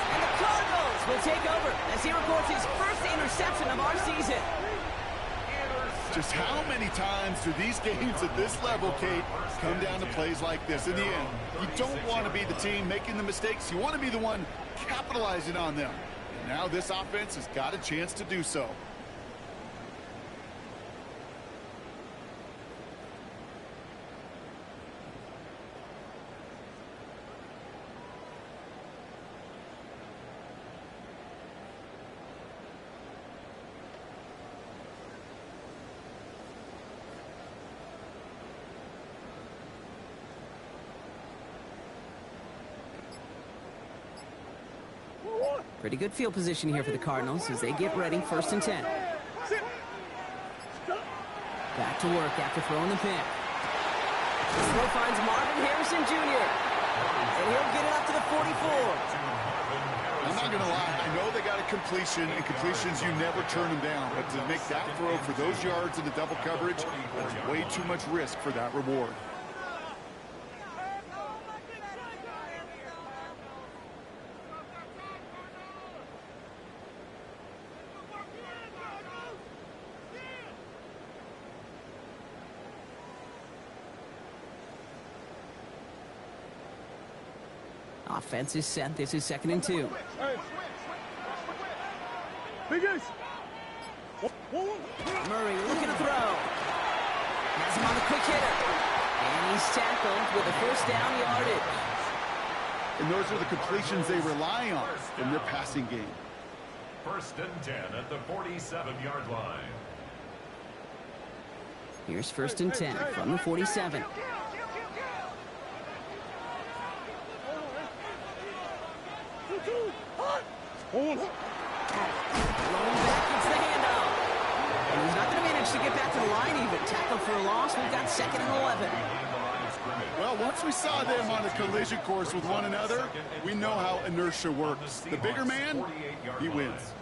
A: And the Cardinals will take over as he records his 1st interception of our season.
C: Just how many times do these games at this level, Kate, come down to plays like this? In the end, you don't want to be the team making the mistakes. You want to be the one capitalizing on them. And now this offense has got a chance to do so.
A: Pretty good field position here for the Cardinals as they get ready. 1st and 10. Back to work after throwing the pick. The throw finds Marvin Harrison Jr. And he'll get it up to the 44.
C: I'm not going to lie. I know they got a completion, and completions, you never turn them down. But to make that throw for those yards in the double coverage, there's way too much risk for that reward.
A: Offense is set. This is 2nd and 2.
D: Figures.
A: Murray looking to throw. Has him on the quick hitter. And he's tackled with a first down yardage.
C: And those are the completions they rely on in their passing game.
B: 1st and 10 at the 47-yard line.
A: Here's 1st and 10 from the 47. Rolling back, it's the handoff. And he's not going to manage to get back to the line even. Tackled for a loss. We've got 2nd and 11.
C: Well, once we saw them on a collision course with one another, we know how inertia works. The bigger man, he wins.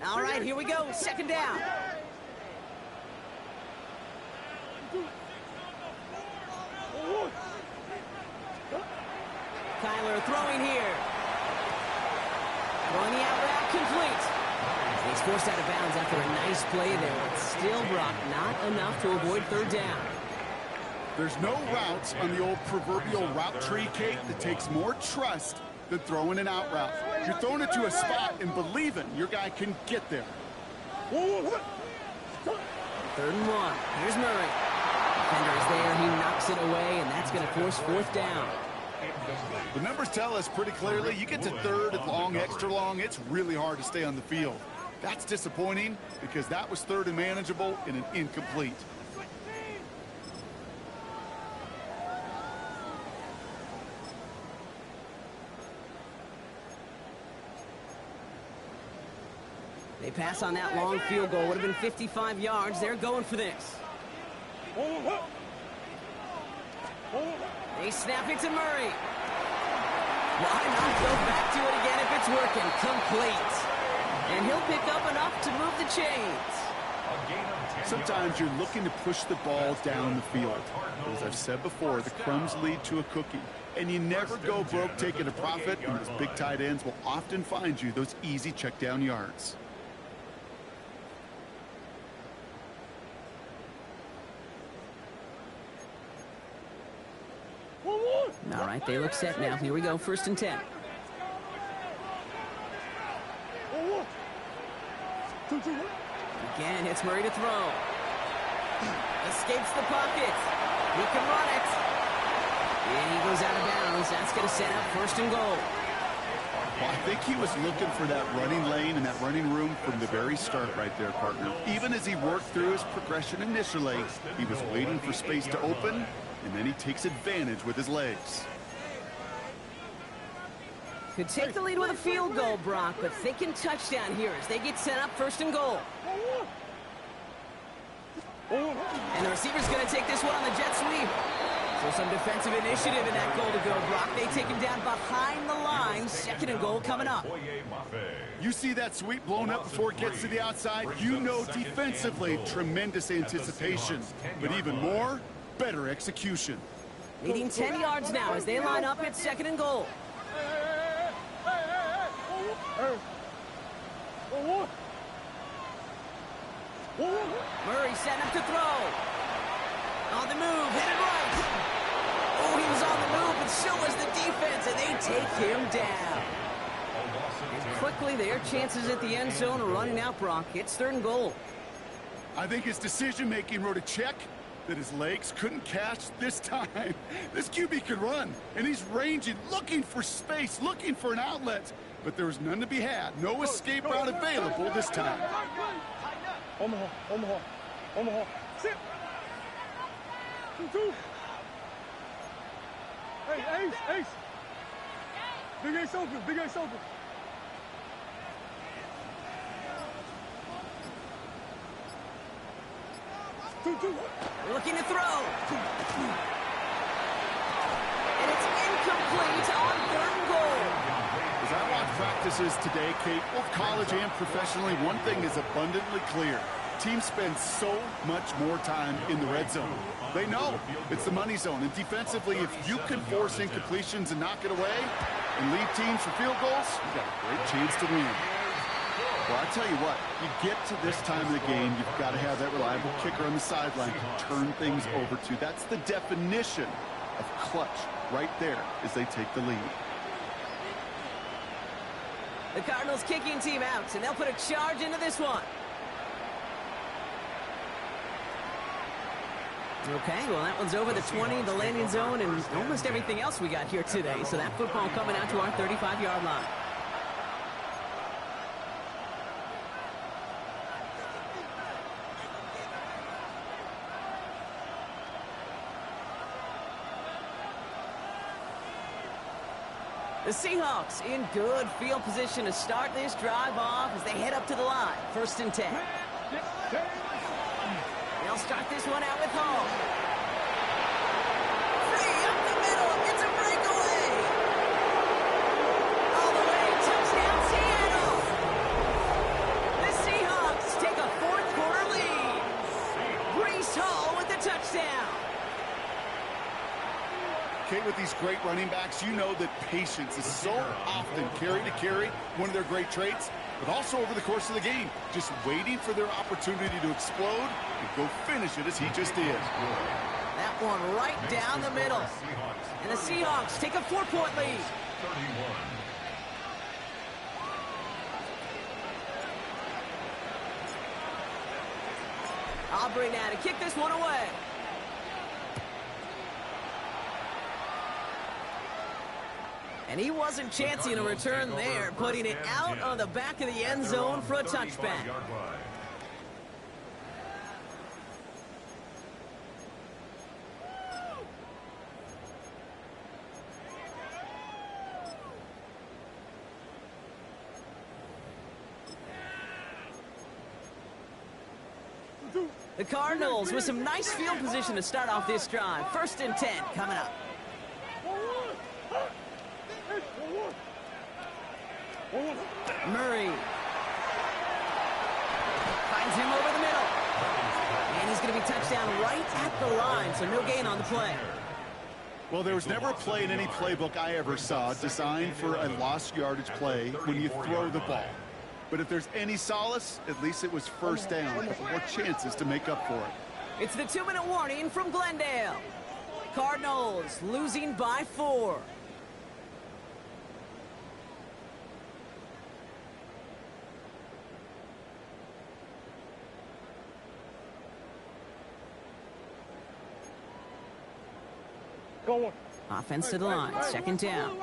A: All right, here we go. 2nd down. Kyler throwing here. Throwing the out route complete. He's forced out of bounds after a nice play there. But still, Brock, not enough to avoid 3rd down.
C: There's no routes on the old proverbial route tree, Kate, that takes more trust than throwing an out route. You're throwing it to a spot and believing your guy can get there.
A: 3rd and 1. Here's Murray. Defender is there. He knocks it away, and that's going to force 4th down.
C: The numbers tell us pretty clearly, you get to 3rd and long, extra long, it's really hard to stay on the field. That's disappointing because that was 3rd and manageable and an incomplete.
A: They pass on that long field goal. Would have been 55 yards. They're going for this. They snap it to Murray. Why not go back to it again if it's working? Complete. And he'll pick up enough to move the chains.
C: Sometimes you're looking to push the ball down the field. As I've said before, the crumbs lead to a cookie. And you never go broke taking a profit, and those big tight ends will often find you those easy check down yards.
A: All right, they look set now. Here we go, 1st and 10. Again, it's Murray to throw. Escapes the pocket. He can run it. And he goes out of bounds. That's going to set up 1st and goal.
C: Well, I think he was looking for that running lane and that running room from the very start right there, partner. Even as he worked through his progression initially, he was waiting for space to open, and then he takes advantage with his legs.
A: Could take the lead with a field goal, Brock, but thinking touchdown here as they get set up 1st and goal. And the receiver's going to take this one on the jet sweep. So some defensive initiative in that goal to go, Brock. They take him down behind the line. 2nd and goal coming up.
C: You see that sweep blown up before it gets to the outside, you know defensively, tremendous anticipation. But even more, better execution.
A: Leading 10 yards now as they line up at 2nd and goal. Murray setting up to throw. On the move, hit it right. Oh, he was on the move, but so was the defense, and they take him down. And quickly, their chances at the end zone are running out, Brock. It's 3rd and goal.
C: I think his decision-making wrote a check that his legs couldn't catch this time. This QB can run, and he's ranging, looking for space, looking for an outlet. But there was none to be had. No escape route available this time.
D: Omaha. Sit. 2. Hey, Ace. Big Ace open. 2.
A: Looking to throw. And it's incomplete on 3rd and goal.
C: As I watch practices today, Kate, both college and professionally, one thing is abundantly clear. Teams spend so much more time in the red zone. They know it's the money zone. And defensively, if you can force incompletions and knock it away and lead teams for field goals, you've got a great chance to win. Well, I tell you what, you get to this time of the game, you've got to have that reliable kicker on the sideline to turn things over to. That's the definition of clutch right there as they take the lead.
A: The Cardinals kicking team out, and they'll put a charge into this one. Okay, well, that one's over the 20, the landing zone, and almost everything else we got here today. So that football coming out to our 35-yard line. The Seahawks in good field position to start this drive off as they head up to the line. 1st and 10. They'll start this one out with Hall. Free up the middle. It's a breakaway. All the way. Touchdown, Seattle. The Seahawks take a 4th-quarter lead. Breece Hall with the touchdown.
C: Okay, with these great running backs, you know that patience is so often carry to carry, one of their great traits, but also over the course of the game, just waiting for their opportunity to explode and go finish it as he just did.
A: That one right down the middle. And the Seahawks take a 4-point lead.
B: 31.
A: Aubrey now to kick this one away. And he wasn't chancing a return there, putting it out on the back of the end zone for a touchback. The Cardinals with some nice field position to start off this drive. 1st and 10 coming up. Murray finds him over the middle. And he's going to be touchdown right at the line, so no gain on the play.
C: Well, there was never a play in any playbook I ever saw designed for a lost yardage play when you throw the ball. But if there's any solace, at least it was 1st down. A couple more chances to make up for it.
A: It's the 2-minute warning from Glendale. Cardinals losing by 4. Offense to the line. 2nd down.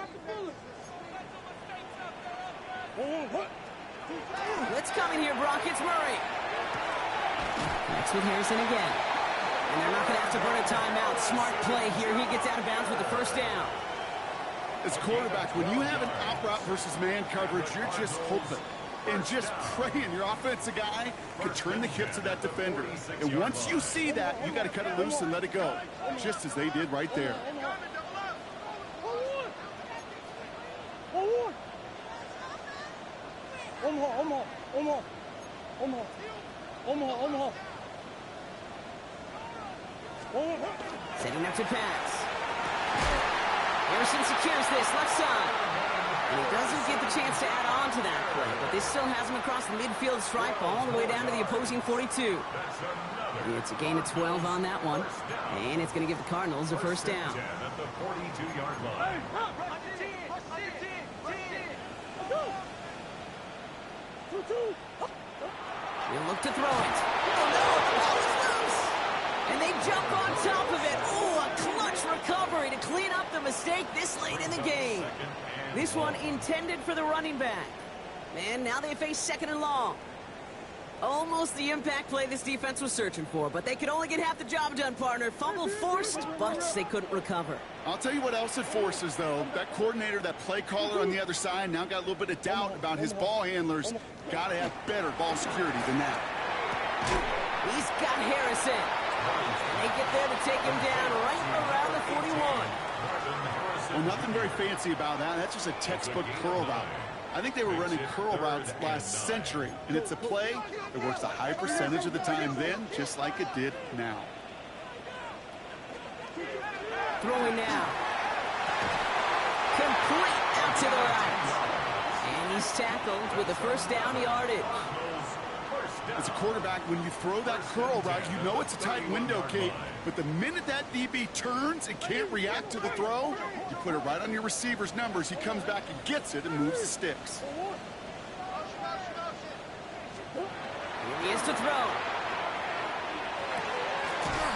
A: Blitz coming here, Brock. It's Murray. Connects with Harrison again. And they're not going to have to burn a timeout. Smart play here. He gets out of bounds with the 1st down.
C: As quarterback, when you have an out route versus man coverage, you're just hoping and just praying your offensive guy could turn the hips of that defender. And once you see that, you got to cut it loose and let it go, just as they did right there.
A: Setting up to pass. Harrison secures this left side. And he doesn't get the chance to add on to that play, but this still has him across the midfield stripe all the way down to the opposing 42. It's a gain of 12 on that one, and it's going to give the Cardinals a 1st down.
B: At the 42-yard line.
A: He'll look to throw it. Oh, no, the ball is loose. And they jump on top of it. Oh, a clutch recovery to clean up the mistake this late in the game. This one intended for the running back. And now they face 2nd and long. Almost the impact play this defense was searching for, but they could only get half the job done, partner. Fumble forced, but they couldn't recover.
C: I'll tell you what else it forces, though. That coordinator, that play caller on the other side, now got a little bit of doubt about his ball handlers. Got to have better ball security than that.
A: He's got Harrison. They get there to take him down right around the 41.
C: Well, nothing very fancy about that. That's just a textbook curl route. I think they were running curl routes last century, and it's a play that works a high percentage of the time then, just like it did now.
A: Throwing now. Complete out to the right. And he's tackled with the 1st down yardage.
C: As a quarterback, when you throw that curl route, you know it's a tight window, Kate. But the minute that DB turns and can't react to the throw, you put it right on your receiver's numbers. He comes back and gets it and moves the sticks.
A: Here he is to throw.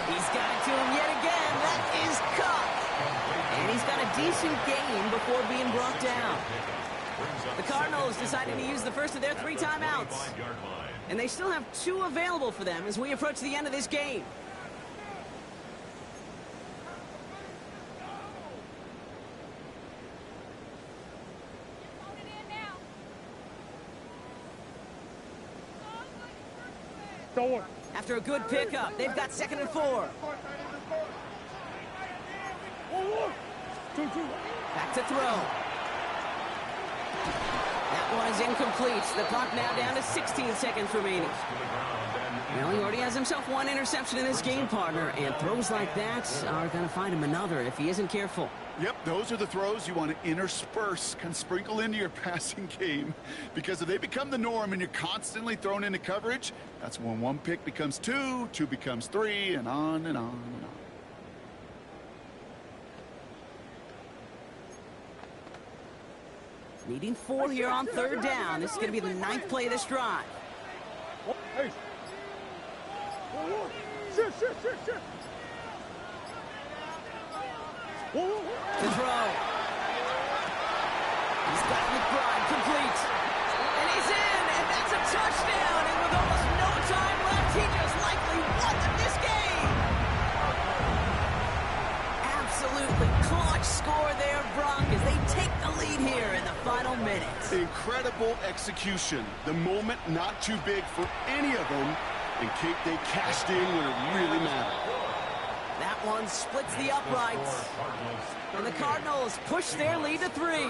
A: He's got it to him yet again. That is caught. And he's got a decent gain before being brought down. The Cardinals decided to use the first of their 3 timeouts. And they still have 2 available for them as we approach the end of this game. After a good pickup, they've got 2nd and 4. Back to throw. That one is incomplete. The clock now down to 16 seconds remaining. Well, he already has himself 1 interception in this game, partner, and throws like that are going to find him another if he isn't careful.
C: Yep, those are the throws you want to intersperse, kind of sprinkle into your passing game. Because if they become the norm and you're constantly thrown into coverage, that's when 1 pick becomes 2, 2 becomes 3, and on and on and on.
A: Needing 4 here on 3rd down. This is going to be the 9th play of this drive. To throw. He's got McBride complete. And he's in, and that's a touchdown. And with almost no time left, he just likely won this game. Absolutely clutch score there, Brock, as they take the lead here in the final minutes.
C: Incredible execution. The moment not too big for any of them. And Kate, they cashed in when it really mattered.
A: That one splits the uprights. And the Cardinals push their lead to 3.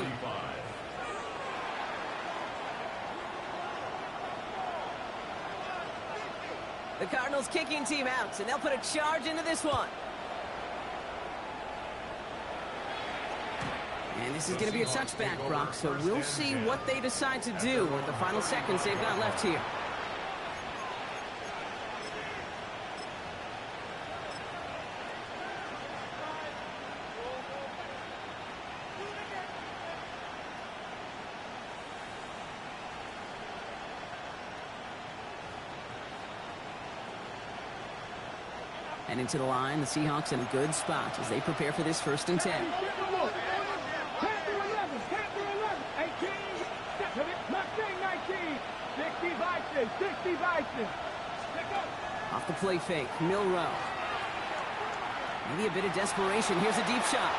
A: The Cardinals kicking team out, and they'll put a charge into this one. And this is going to be a touchback, Brock, so we'll see what they decide to do with the final seconds they've got left here. And into the line, the Seahawks in a good spot as they prepare for this 1st and 10. Off the play fake, Milrow. Maybe a bit of desperation. Here's a deep shot.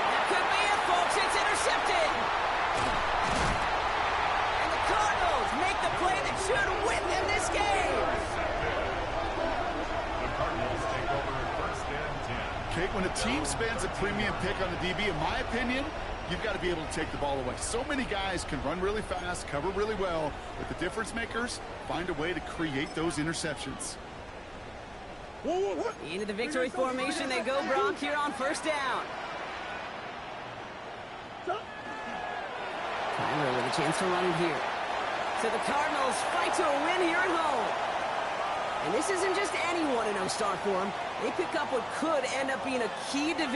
A: That could be it, folks. It's intercepted. And the Cardinals make the play that should win them this game.
B: The Cardinals take over 1st and 10.
C: Kate, when a team spends a premium pick on the DB, in my opinion, you've got to be able to take the ball away. So many guys can run really fast, cover really well, but the difference makers find a way to create those interceptions.
A: Into the victory formation they go, Brock, here on 1st down. Tyler with a chance to run it here. So the Cardinals fight to a win here at home. And this isn't just anyone in no star form. They pick up what could end up being a key division.